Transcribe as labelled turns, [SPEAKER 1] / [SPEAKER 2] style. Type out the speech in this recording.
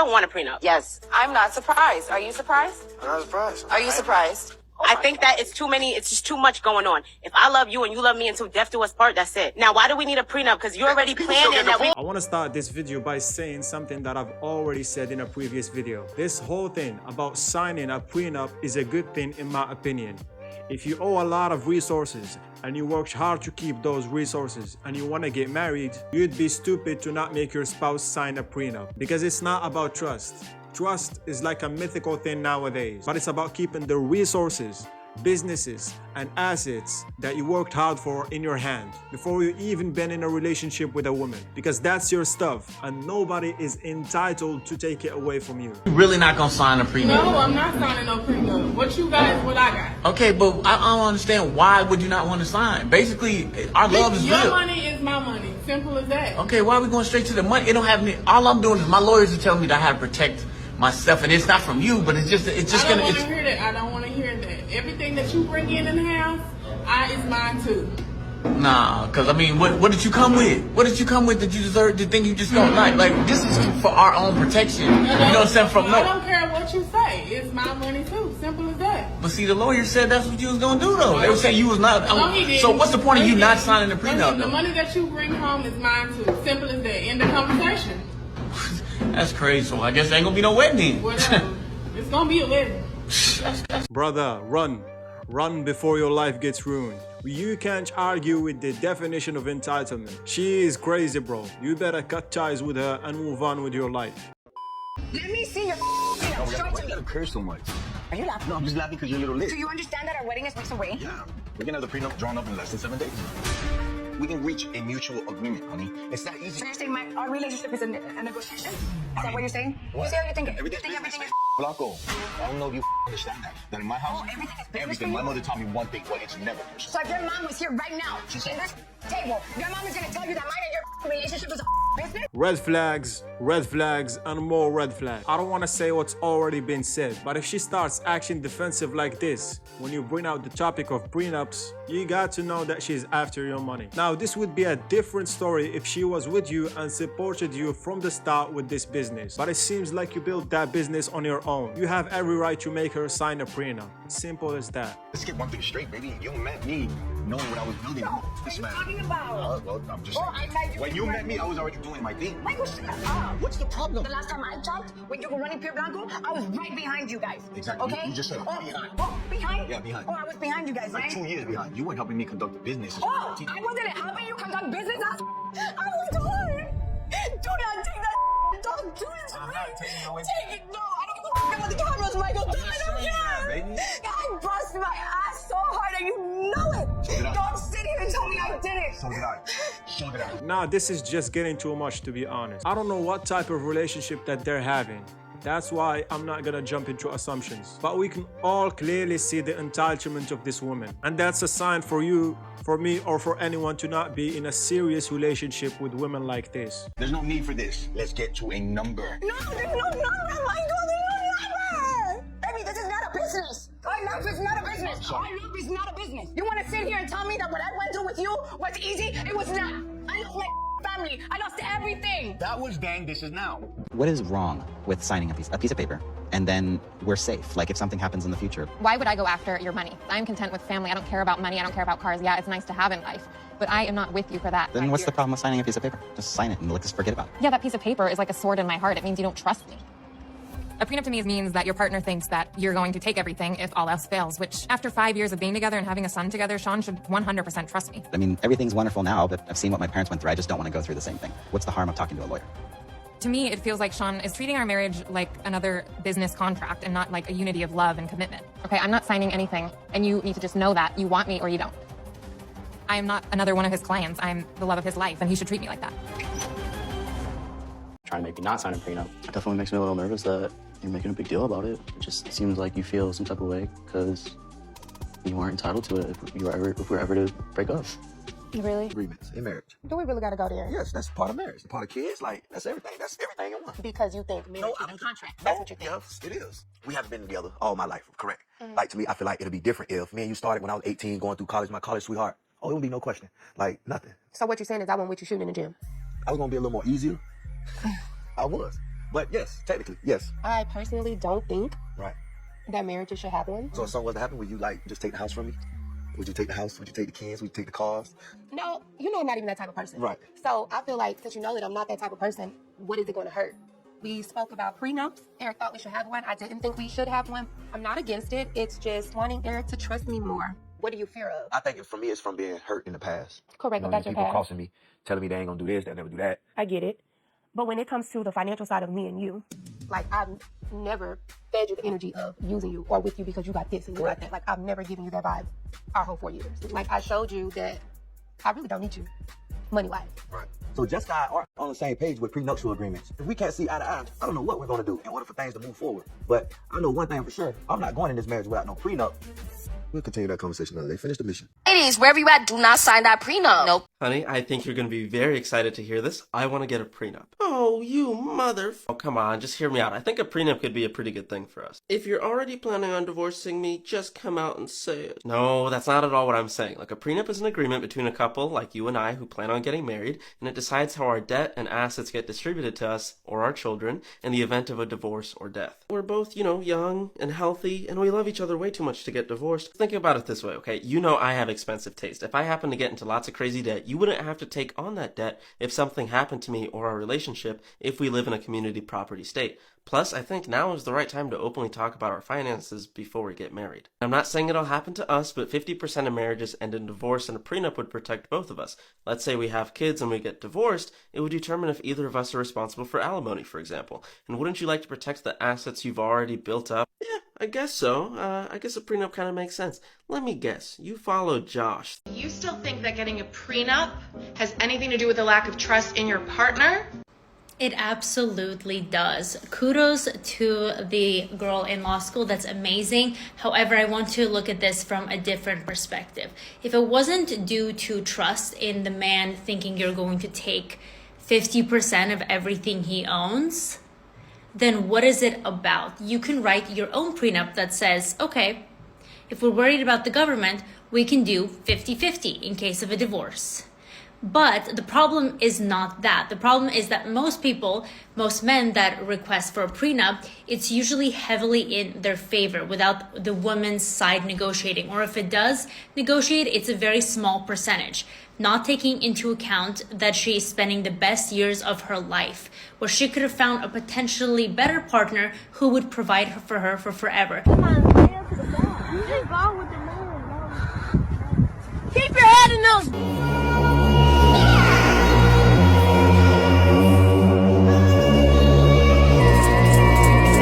[SPEAKER 1] don't want a prenup.
[SPEAKER 2] Yes. I'm not surprised. Are you surprised?
[SPEAKER 3] I'm not surprised.
[SPEAKER 2] Are you surprised?
[SPEAKER 1] I think that it's just too much going on. If I love you and you love me until death do us part, that's it. Now, why do we need a prenup? Because you're already planning that we...
[SPEAKER 4] I want to start this video by saying something that I've already said in a previous video. This whole thing about signing a prenup is a good thing in my opinion. If you owe a lot of resources and you worked hard to keep those resources and you want to get married, you'd be stupid to not make your spouse sign a prenup. Because it's not about trust. Trust is like a mythical thing nowadays, but it's about keeping the resources, businesses, and assets that you worked hard for in your hand before you even been in a relationship with a woman, because that's your stuff and nobody is entitled to take it away from you.
[SPEAKER 5] You really not gonna sign a prenup?
[SPEAKER 6] No, I'm not signing no prenup. What you got is what I got.
[SPEAKER 5] Okay, but I don't understand, why would you not want to sign? Basically, our love is
[SPEAKER 6] Your
[SPEAKER 5] real.
[SPEAKER 6] money is my money. Simple as that.
[SPEAKER 5] Okay, why are we going straight to the money? It don't have any. All I'm doing is my lawyers are telling me that I have to protect myself, and it's not from you, but it's just
[SPEAKER 6] I don't want to hear that. I don't want to hear that. Everything that you bring in the house, is mine too.
[SPEAKER 5] Nah, cause I mean, what did you come with? What did you come with that you deserve to think you just don't like? Like, this is for our own protection. You know what I'm saying?
[SPEAKER 6] I don't care what you say. It's my money too. Simple as that.
[SPEAKER 5] But see, the lawyer said that's what you was gonna do though. They were saying you was not.
[SPEAKER 6] No, he didn't.
[SPEAKER 5] So what's the point of you not signing the prenup?
[SPEAKER 6] The money that you bring home is mine too. Simple as that. End of conversation.
[SPEAKER 5] That's crazy. So I guess there ain't gonna be no wedding.
[SPEAKER 6] Whatever. It's gonna be a wedding.
[SPEAKER 4] Brother, run. Run before your life gets ruined. You can't argue with the definition of entitlement. She is crazy, bro. You better cut ties with her and move on with your life.
[SPEAKER 7] Let me see your
[SPEAKER 3] Why you gotta curse so much?
[SPEAKER 7] Are you laughing?
[SPEAKER 3] No, I'm just laughing because you're a little lit.
[SPEAKER 7] Do you understand that our wedding is weeks away?
[SPEAKER 3] Yeah, we're gonna have the prenup drawn up in less than 7 days. We can reach a mutual agreement, honey. It's that easy.
[SPEAKER 7] So you're saying our relationship is a negotiation? Is that what you're saying?
[SPEAKER 3] What?
[SPEAKER 7] You say how you think it.
[SPEAKER 3] Everything's
[SPEAKER 7] You think
[SPEAKER 3] business.
[SPEAKER 7] everything is...
[SPEAKER 3] Blanco, I don't know if you understand that. That in my house,
[SPEAKER 7] everything is business
[SPEAKER 3] everything.
[SPEAKER 7] for
[SPEAKER 3] My
[SPEAKER 7] you?
[SPEAKER 3] mother taught me one thing, but it's never personal.
[SPEAKER 7] So if your mom was here right now,
[SPEAKER 3] She said-
[SPEAKER 7] in this table, your mom is gonna tell you that mine and your relationship is a business?
[SPEAKER 4] Red flags, and more red flags. I don't want to say what's already been said, but if she starts acting defensive like this, when you bring out the topic of prenups, you got to know that she's after your money. Now, this would be a different story if she was with you and supported you from the start with this business. But it seems like you built that business on your own. You have every right to make her sign a prenup. Simple as that.
[SPEAKER 3] Let's get one thing straight, baby. You met me knowing what I was building.
[SPEAKER 7] What are you talking about?
[SPEAKER 3] Well, I'm just
[SPEAKER 7] Oh,
[SPEAKER 3] saying.
[SPEAKER 7] I met you
[SPEAKER 3] When you
[SPEAKER 7] right
[SPEAKER 3] met me, I was already doing my thing.
[SPEAKER 7] Michael, shut up.
[SPEAKER 3] What's the problem?
[SPEAKER 7] The last time I jumped, when you were running Pure Blanco, I was right behind you guys.
[SPEAKER 3] Exactly.
[SPEAKER 7] Okay?
[SPEAKER 3] You just said behind.
[SPEAKER 7] Oh, behind?
[SPEAKER 3] Yeah, behind.
[SPEAKER 7] Oh, I was behind you guys,
[SPEAKER 3] Like
[SPEAKER 7] right?
[SPEAKER 3] 2 years behind. You weren't helping me conduct the business.
[SPEAKER 7] Oh, I wasn't helping you conduct business. I was doing. Do not take that. Don't do it to
[SPEAKER 3] I'm
[SPEAKER 7] me.
[SPEAKER 3] not taking it away.
[SPEAKER 7] Take it. No, I don't give a f about the cameras, Michael.
[SPEAKER 3] I'm
[SPEAKER 7] I
[SPEAKER 3] just
[SPEAKER 7] don't
[SPEAKER 3] saying that,
[SPEAKER 7] care.
[SPEAKER 3] baby.
[SPEAKER 7] I bust my ass so hard and you know it.
[SPEAKER 3] So did I.
[SPEAKER 7] Don't sit here and tell me I did it.
[SPEAKER 3] So did I. So did I.
[SPEAKER 4] Nah, this is just getting too much, to be honest. I don't know what type of relationship that they're having. That's why I'm not gonna jump into assumptions. But we can all clearly see the entitlement of this woman. And that's a sign for you, for me, or for anyone to not be in a serious relationship with women like this.
[SPEAKER 3] There's no need for this. Let's get to a number.
[SPEAKER 7] No, there's no number, Michael. There's no number. Baby, this is not a business. Our love is not a business. Our love is not a business. You want to sit here and tell me that what I went through with you was easy? It was not. I lost my family. I lost everything.
[SPEAKER 3] That was then, this is now.
[SPEAKER 8] What is wrong with signing a piece of paper and then we're safe? Like if something happens in the future.
[SPEAKER 9] Why would I go after your money? I'm content with family. I don't care about money. I don't care about cars. Yeah, it's nice to have in life, but I am not with you for that.
[SPEAKER 8] Then what's the problem with signing a piece of paper? Just sign it and let's just forget about it.
[SPEAKER 9] Yeah, that piece of paper is like a sword in my heart. It means you don't trust me. A prenup to me means that your partner thinks that you're going to take everything if all else fails, which after 5 years of being together and having a son together, Sean should 100% trust me.
[SPEAKER 8] I mean, everything's wonderful now, but I've seen what my parents went through. I just don't want to go through the same thing. What's the harm of talking to a lawyer?
[SPEAKER 9] To me, it feels like Sean is treating our marriage like another business contract and not like a unity of love and commitment. Okay, I'm not signing anything, and you need to just know that. You want me or you don't. I am not another one of his clients. I'm the love of his life, and he should treat me like that.
[SPEAKER 10] Trying to make me not sign a prenup.
[SPEAKER 11] It definitely makes me a little nervous that you're making a big deal about it. It just seems like you feel some type of way because you weren't entitled to it if we were ever to break up.
[SPEAKER 7] Really?
[SPEAKER 3] Agreements in marriage.
[SPEAKER 7] Do we really gotta go there?
[SPEAKER 3] Yes, that's part of marriage. Part of kids, like, that's everything. That's everything in one.
[SPEAKER 7] Because you think marriage is a contract. That's what you think.
[SPEAKER 3] Yes, it is. We haven't been together all my life, correct? Like, to me, I feel like it'll be different if me and you started when I was 18, going through college, my college sweetheart. Oh, it would be no question. Like, nothing.
[SPEAKER 7] So what you're saying is I won't with you shooting in the gym?
[SPEAKER 3] I was gonna be a little more easier. I was. But yes, technically, yes.
[SPEAKER 10] I personally don't think
[SPEAKER 3] Right.
[SPEAKER 10] that marriages should have one.
[SPEAKER 3] So if something was to happen, would you like just take the house from me? Would you take the house? Would you take the kids? Would you take the cars?
[SPEAKER 10] No, you know I'm not even that type of person.
[SPEAKER 3] Right.
[SPEAKER 10] So I feel like since you know that I'm not that type of person, what is it going to hurt? We spoke about prenups. Eric thought we should have one. I didn't think we should have one. I'm not against it. It's just wanting Eric to trust me more. What do you fear of?
[SPEAKER 3] I think for me, it's from being hurt in the past.
[SPEAKER 10] Correct,
[SPEAKER 3] You know,
[SPEAKER 10] that's your
[SPEAKER 3] people
[SPEAKER 10] past.
[SPEAKER 3] crossing me, telling me they ain't gonna do this, they'll never do that.
[SPEAKER 10] I get it. But when it comes to the financial side of me and you, like I've never fed you the energy of using you or with you because you got this and you got that. Like I've never given you that vibe our whole 4 years. Like I showed you that I really don't need you money-wise.
[SPEAKER 3] Right. So Jessica and I are on the same page with prenuptial agreements. If we can't see eye to eye, I don't know what we're gonna do in order for things to move forward. But I know one thing for sure, I'm not going in this marriage without no prenup. We'll continue that conversation another day. Finish the mission.
[SPEAKER 12] Ladies, wherever you at, do not sign that prenup. Nope.
[SPEAKER 13] Honey, I think you're going to be very excited to hear this. I want to get a prenup. Oh, you mother... Oh, come on, just hear me out. I think a prenup could be a pretty good thing for us. If you're already planning on divorcing me, just come out and say it. No, that's not at all what I'm saying. Like, a prenup is an agreement between a couple, like you and I, who plan on getting married, and it decides how our debt and assets get distributed to us, or our children, in the event of a divorce or death. We're both, young and healthy, and we love each other way too much to get divorced. Think about it this way, okay? You know I have expensive taste. If I happen to get into lots of crazy debt, you wouldn't have to take on that debt if something happened to me or our relationship if we live in a community property state. Plus, I think now is the right time to openly talk about our finances before we get married. I'm not saying it'll happen to us, but 50% of marriages end in divorce, and a prenup would protect both of us. Let's say we have kids and we get divorced, it would determine if either of us are responsible for alimony, for example. And wouldn't you like to protect the assets you've already built up? Yeah, I guess so. I guess a prenup kind of makes sense. Let me guess, you follow Josh.
[SPEAKER 14] You still think that getting a prenup has anything to do with the lack of trust in your partner?
[SPEAKER 15] It absolutely does. Kudos to the girl in law school. That's amazing. However, I want to look at this from a different perspective. If it wasn't due to trust in the man thinking you're going to take 50% of everything he owns, then what is it about? You can write your own prenup that says, okay, if we're worried about the government, we can do 50-50 in case of a divorce. But the problem is not that. The problem is that most men that request for a prenup, it's usually heavily in their favor without the woman's side negotiating. Or if it does negotiate, it's a very small percentage, not taking into account that she is spending the best years of her life, where she could have found a potentially better partner who would provide for her for forever.
[SPEAKER 7] Come on, stay up to the back. You just go with the man. Keep your head in those.